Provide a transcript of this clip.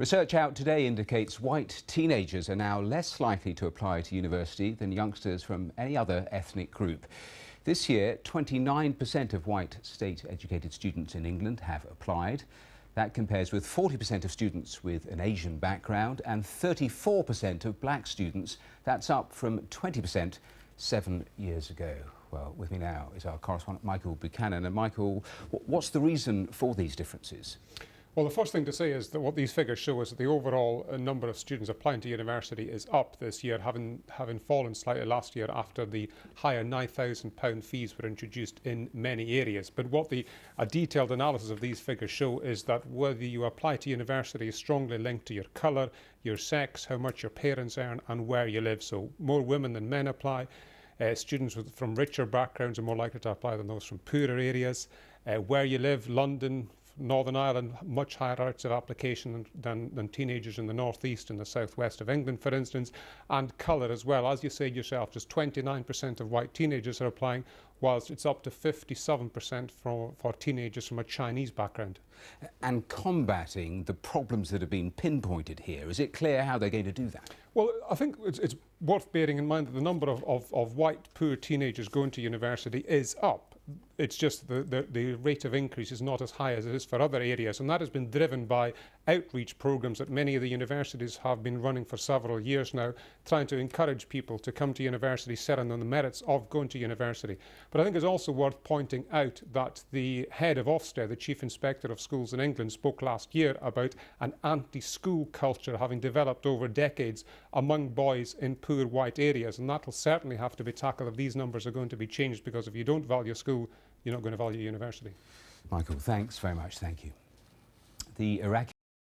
Research out today indicates white teenagers are now less likely to apply to university than youngsters from any other ethnic group. This year, 29% of white state-educated students in England have applied. That compares with 40% of students with an Asian background and 34% of black students. That's up from 20% 7 years ago. Well, with me now is our correspondent Michael Buchanan. And Michael, what's the reason for these differences? Well, the first thing to say is that what these figures show is that the overall number of students applying to university is up this year, having fallen slightly last year after the higher £9,000 fees were introduced in many areas. But what a detailed analysis of these figures show is that whether you apply to university is strongly linked to your colour, your sex, how much your parents earn and where you live. So more women than men apply. Students from richer backgrounds are more likely to apply than those from poorer areas. Where you live, London, Northern Ireland, much higher rates of application than teenagers in the northeast and the southwest of England, for instance, and colour as well. As you said yourself, just 29% of white teenagers are applying, whilst it's up to 57% for teenagers from a Chinese background. And combating the problems that have been pinpointed here, is it clear how they're going to do that? Well, I think it's worth bearing in mind that the number of white poor teenagers going to university is up. It's just the rate of increase is not as high as it is for other areas, and that has been driven by outreach programs that many of the universities have been running for several years now, trying to encourage people to come to university, setting on the merits of going to university. But I think it's also worth pointing out that the head of Ofsted, the Chief Inspector of Schools in England, spoke last year about an anti-school culture having developed over decades among boys in poor white areas, and that will certainly have to be tackled if these numbers are going to be changed, because if you don't value school, you're not going to value university. Michael, thanks very much. Thank you. The Iraqi